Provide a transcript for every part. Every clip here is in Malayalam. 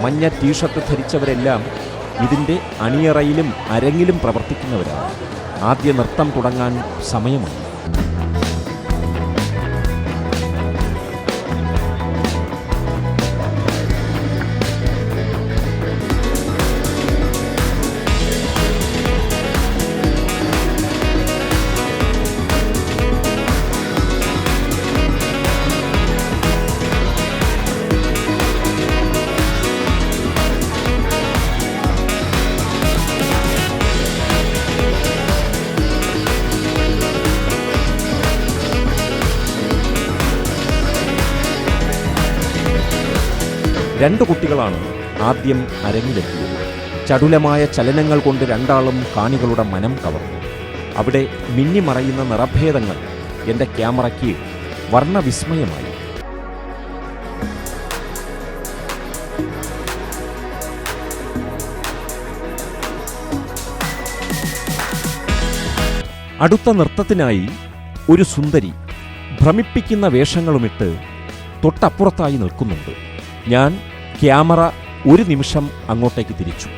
മഞ്ഞ ടീഷർട്ട് ധരിച്ചവരെല്ലാം ഇതിൻ്റെ അണിയറയിലും അരങ്ങിലും പ്രവർത്തിക്കുന്നവരാണ്. ആദ്യ നൃത്തം തുടങ്ങാൻ സമയമായി. രണ്ടു കുട്ടികളാണ് ആദ്യം അരങ്ങിലെത്തിയത്. ചടുലമായ ചലനങ്ങൾ കൊണ്ട് രണ്ടാളും കാണികളുടെ മനം കവർന്നു. അവിടെ മിന്നിമറയുന്ന നിറഭേദങ്ങൾ എൻ്റെ ക്യാമറയ്ക്ക് വർണ്ണവിസ്മയമായി. അടുത്ത നൃത്തത്തിനായി ഒരു സുന്ദരി ഭ്രമിപ്പിക്കുന്ന വേഷങ്ങളുമിട്ട് തൊട്ടപ്പുറത്തായി നിൽക്കുന്നുണ്ട്. ഞാൻ ക്യാമറ ഒരു നിമിഷം അങ്ങോട്ടേക്ക് തിരിച്ചു.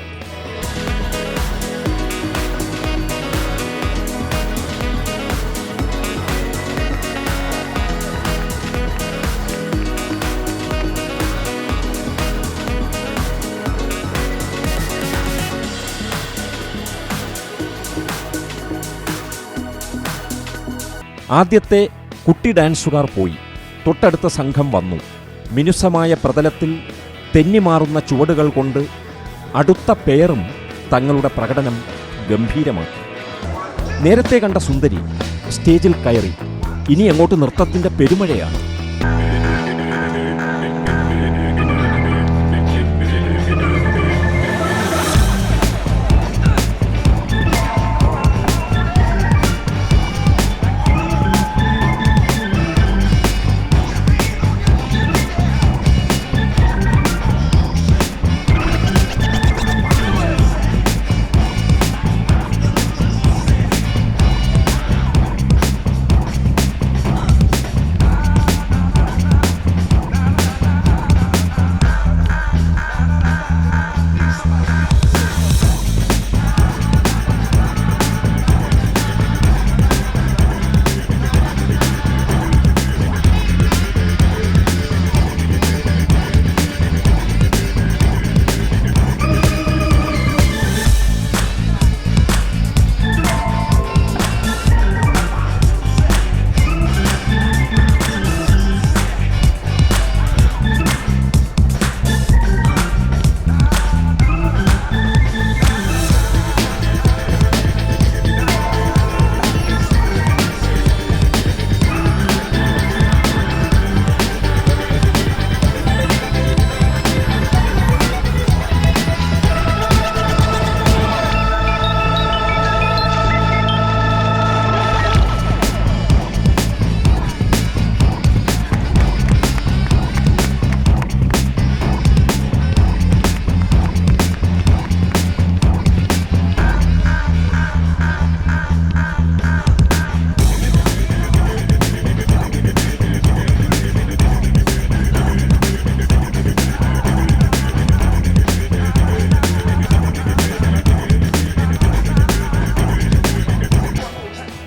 ആദ്യത്തെ കുട്ടി ഡാൻസുകാർ പോയി. തൊട്ടടുത്ത സംഘം വന്നു. മിനുസമായ പ്രതലത്തിൽ തെന്നിമാറുന്ന ചുവടുകൾ കൊണ്ട് അടുത്ത പേരും തങ്ങളുടെ പ്രകടനം ഗംഭീരമാക്കി. നേരത്തെ കണ്ട സുന്ദരി സ്റ്റേജിൽ കയറി. ഇനി അങ്ങോട്ട് നൃത്തത്തിൻ്റെ പെരുമഴയാണ്.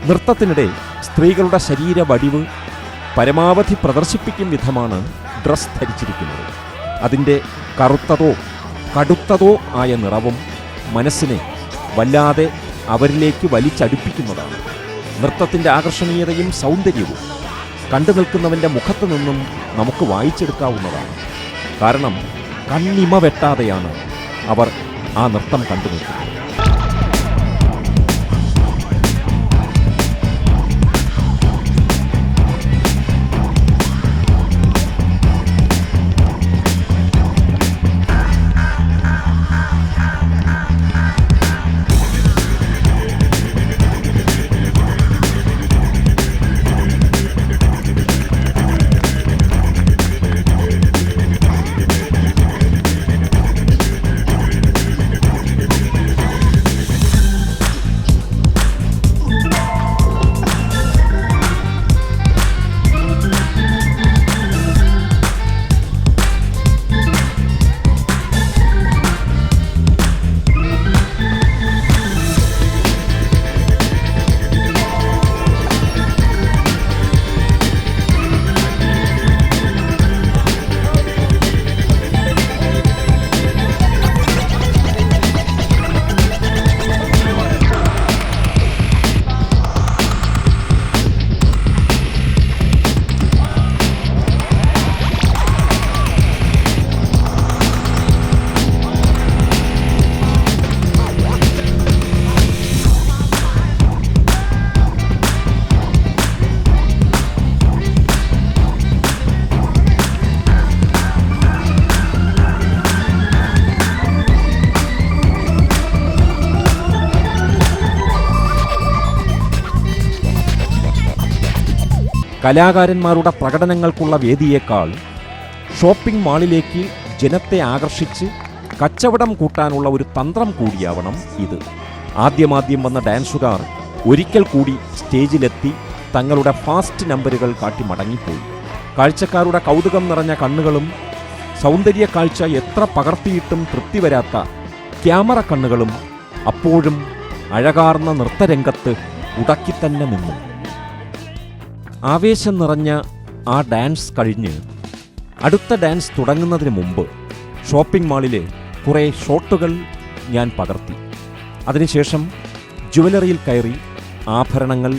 നൃത്തത്തിനിടെ സ്ത്രീകളുടെ ശരീര വടിവ് പരമാവധി പ്രദർശിപ്പിക്കും വിധമാണ് ഡ്രസ് ധരിച്ചിരിക്കുന്നത്. അതിൻ്റെ കറുത്തതോ കടുത്തതോ ആയ നിറവും മനസ്സിനെ വല്ലാതെ അവരിലേക്ക് വലിച്ചടുപ്പിക്കുന്നതാണ്. നൃത്തത്തിൻ്റെ ആകർഷണീയതയും സൗന്ദര്യവും കണ്ടു നിൽക്കുന്നവൻ്റെ മുഖത്തു നിന്നും നമുക്ക് വായിച്ചെടുക്കാവുന്നതാണ്. കാരണം കണ്ണിമ വെട്ടാതെയാണ് അവർ ആ നൃത്തം കണ്ടു നിൽക്കുന്നത്. കലാകാരന്മാരുടെ പ്രകടനങ്ങൾക്കുള്ള വേദിയേക്കാൾ ഷോപ്പിംഗ് മാളിലേക്ക് ജനത്തെ ആകർഷിച്ച് കച്ചവടം കൂട്ടാനുള്ള ഒരു തന്ത്രം കൂടിയാവണം ഇത്. ആദ്യമാദ്യം വന്ന ഡാൻസുകാർ ഒരിക്കൽ കൂടി സ്റ്റേജിലെത്തി തങ്ങളുടെ ഫാസ്റ്റ് നമ്പറുകൾ കാട്ടി മടങ്ങിപ്പോയി. കാഴ്ചക്കാരുടെ കൗതുകം നിറഞ്ഞ കണ്ണുകളും സൗന്ദര്യ കാഴ്ച എത്ര പകർത്തിയിട്ടും തൃപ്തി വരാത്ത ക്യാമറ കണ്ണുകളും അപ്പോഴും അഴകാർന്ന നൃത്തരംഗത്ത് ഉടക്കിത്തന്നെ നിന്നു. ആവേശം നിറഞ്ഞ ആ ഡാൻസ് കഴിഞ്ഞ് അടുത്ത ഡാൻസ് തുടങ്ങുന്നതിന് മുമ്പ് ഷോപ്പിംഗ് മാളിലെ കുറേ ഷോട്ടുകൾ ഞാൻ പകർത്തി. അതിനുശേഷം ജുവലറിയിൽ കയറി ആഭരണങ്ങൾ,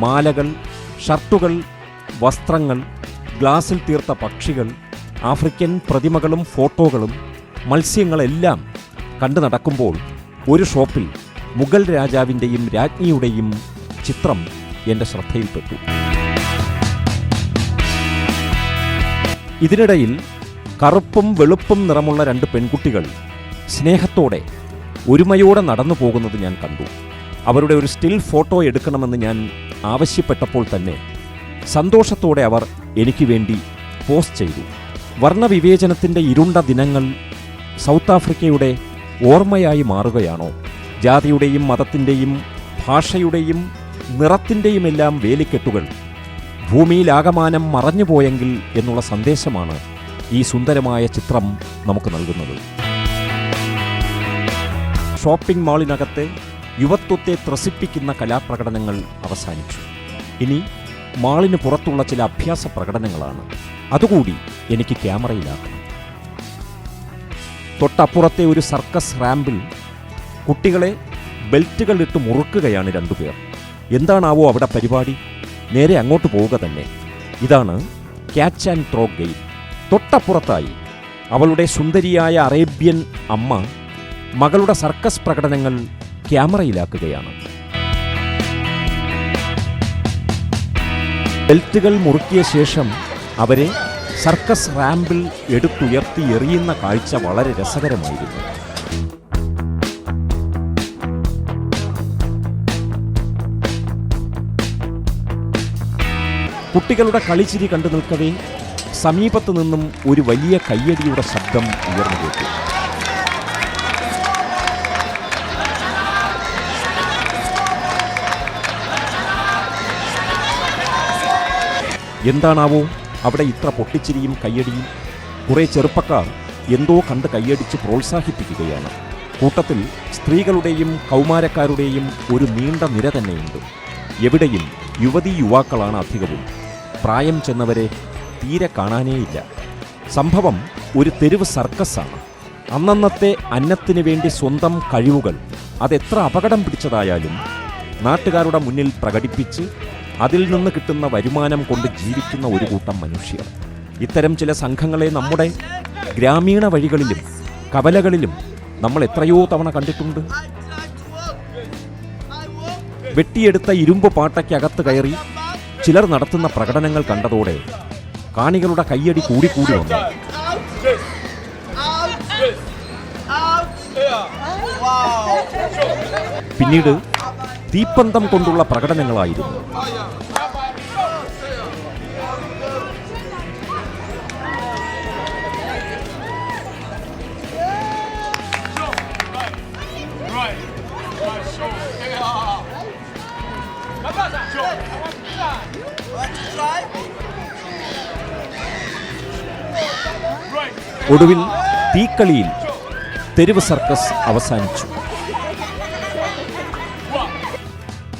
മാലകൾ, ഷർട്ടുകൾ, വസ്ത്രങ്ങൾ, ഗ്ലാസിൽ തീർത്ത പക്ഷികൾ, ആഫ്രിക്കൻ പ്രതിമകളും ഫോട്ടോകളും മത്സ്യങ്ങളെല്ലാം കണ്ടു നടക്കുമ്പോൾ ഒരു ഷോപ്പിൽ മുഗൾ രാജാവിൻ്റെയും രാജ്ഞിയുടെയും ചിത്രം എൻ്റെ ശ്രദ്ധയിൽപ്പെട്ടു. ഇതിനിടയിൽ കറുപ്പും വെളുപ്പും നിറമുള്ള 2 പെൺകുട്ടികൾ സ്നേഹത്തോടെ ഒരുമയോടെ നടന്നു പോകുന്നത് ഞാൻ കണ്ടു. അവരുടെ ഒരു സ്റ്റിൽ ഫോട്ടോ എടുക്കണമെന്ന് ഞാൻ ആവശ്യപ്പെട്ടപ്പോൾ തന്നെ സന്തോഷത്തോടെ അവർ എനിക്ക് വേണ്ടി പോസ്റ്റ് ചെയ്തു. വർണ്ണവിവേചനത്തിൻ്റെ ഇരുണ്ട ദിനങ്ങൾ സൗത്ത് ആഫ്രിക്കയുടെ ഓർമ്മയായി മാറുകയാണോ? ജാതിയുടെയും മതത്തിൻ്റെയും ഭാഷയുടെയും നിറത്തിൻ്റെയുമെല്ലാം വേലിക്കെട്ടുകൾ ഭൂമിയിലാകമാനം മറഞ്ഞുപോയെങ്കിൽ എന്നുള്ള സന്ദേശമാണ് ഈ സുന്ദരമായ ചിത്രം നമുക്ക് നൽകുന്നത്. ഷോപ്പിംഗ് മാളിനകത്തെ യുവത്വത്തെ ത്രസിപ്പിക്കുന്ന കലാപ്രകടനങ്ങൾ അവസാനിച്ചു. ഇനി മാളിന് പുറത്തുള്ള ചില അഭ്യാസ പ്രകടനങ്ങളാണ്. അതുകൂടി എനിക്ക് ക്യാമറയിലാക്കണം. തൊട്ടപ്പുറത്തെ ഒരു സർക്കസ് റാമ്പിൽ കുട്ടികളെ ബെൽറ്റുകൾ ഇട്ട് മുറുക്കുകയാണ് 2 പേർ. എന്താണാവോ അവിടെ പരിപാടി? നേരെ അങ്ങോട്ട് പോവുക തന്നെ. ഇതാണ് ക്യാച്ച് ആൻഡ് ത്രോ ഗെയിം. തൊട്ടപ്പുറത്തായി അവളുടെ സുന്ദരിയായ അറേബ്യൻ അമ്മ മകളുടെ സർക്കസ് പ്രകടനങ്ങൾ ക്യാമറയിലാക്കുകയാണ്. ബെൽറ്റുകൾ മുറുക്കിയ ശേഷം അവരെ സർക്കസ് റാമ്പിൽ എടുത്തുയർത്തി എറിയുന്ന കാഴ്ച വളരെ രസകരമായിരുന്നു. കുട്ടികളുടെ കളിച്ചിരി കണ്ടു നിൽക്കവേ സമീപത്തു നിന്നും ഒരു വലിയ കയ്യടിയുടെ ശബ്ദം ഉയർന്നു കേട്ടു. എന്താണാവോ അവിടെ ഇത്ര പൊട്ടിച്ചിരിയും കയ്യടിയും? കുറേ ചെറുപ്പക്കാർ എന്തോ കണ്ട് കയ്യടിച്ച് പ്രോത്സാഹിപ്പിക്കുകയാണ്. കൂട്ടത്തിൽ സ്ത്രീകളുടെയും കൗമാരക്കാരുടെയും ഒരു നീണ്ട നിര തന്നെയുണ്ട്. എവിടെയും യുവതീ യുവാക്കളാണ് അധികവും. പ്രായം ചെന്നവരെ തീരെ കാണാനേയില്ല. സംഭവം ഒരു തെരുവ് സർക്കസാണ്. അന്നന്നത്തെ അന്നത്തിനു വേണ്ടി സ്വന്തം കഴിവുകൾ അതെത്ര അപകടം പിടിച്ചതായാലും നാട്ടുകാരുടെ മുന്നിൽ പ്രകടിപ്പിച്ച് അതിൽ നിന്ന് കിട്ടുന്ന വരുമാനം കൊണ്ട് ജീവിക്കുന്ന ഒരു കൂട്ടം മനുഷ്യർ. ഇത്തരം ചില സംഘങ്ങളെ നമ്മുടെ ഗ്രാമീണ വഴികളിലും കവലകളിലും നമ്മൾ എത്രയോ തവണ കണ്ടിട്ടുണ്ട്. വെട്ടിയെടുത്ത ഇരുമ്പ് പാട്ടയ്ക്കകത്ത് കയറി ചിലർ നടത്തുന്ന പ്രകടനങ്ങൾ കണ്ടതോടെ കാണികളുടെ കയ്യടി കൂടിക്കൂടി വന്നു. പിന്നീട് തീപ്പന്തം കൊണ്ടുള്ള പ്രകടനങ്ങളായിരുന്നു. ഒടുവിൽ തീക്കളിയിൽ തെരുവ് സർക്കസ് അവസാനിച്ചു.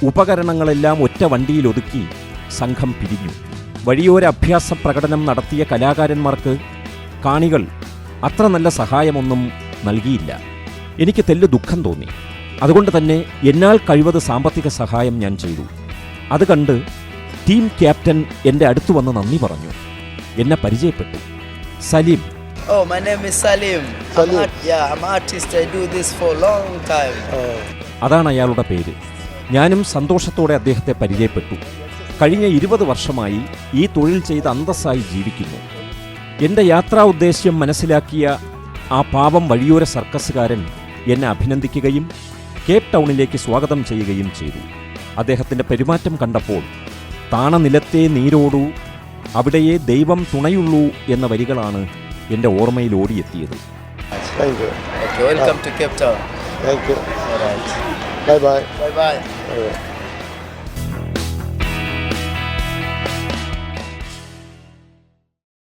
ഉപകരണങ്ങളെല്ലാം ഒറ്റ വണ്ടിയിൽ ഒതുക്കി സംഘം പിരിഞ്ഞു. വഴിയോര അഭ്യാസ പ്രകടനം നടത്തിയ കലാകാരന്മാർക്ക് കാണികൾ അത്ര നല്ല സഹായമൊന്നും നൽകിയില്ല. എനിക്ക് തെല്ല് ദുഃഖം തോന്നി. അതുകൊണ്ട് തന്നെ എന്നാൽ കഴിവത് സാമ്പത്തിക സഹായം ഞാൻ ചെയ്തു. അത് കണ്ട് ടീം ക്യാപ്റ്റൻ എൻ്റെ അടുത്തു വന്ന് നന്ദി പറഞ്ഞു. എന്നെ പരിചയപ്പെട്ടു. Saleem. Oh, my name is Salim. I'm an artist. I do this for a long time. അതാണ് അയാളുടെ പേര്. ഞാനും സന്തോഷത്തോടെ അദ്ദേഹത്തെ പരിചയപ്പെട്ടു. കഴിഞ്ഞ 20 വർഷമായി ഈ തൊഴിൽ ചെയ്ത് അന്തസ്സായി ജീവിക്കുന്നു. എൻ്റെ യാത്രാ ഉദ്ദേശ്യം മനസ്സിലാക്കിയ ആ പാവം വഴിയോര സർക്കസുകാരൻ എന്നെ അഭിനന്ദിക്കുകയും കേപ്പ് ടൗണിലേക്ക് സ്വാഗതം ചെയ്യുകയും ചെയ്തു. അദ്ദേഹത്തിൻ്റെ പെരുമാറ്റം കണ്ടപ്പോൾ താണ നിലത്തെ നീരോടൂ, അവിടെയേ ദൈവം തുണയുള്ളൂ എന്ന വരികളാണ് എൻ്റെ ഓർമ്മയിൽ ഓടിയെത്തിയത്. Thank you. Okay, welcome to Cape Town. Thank you. All right. Bye bye. Bye bye. Bye bye.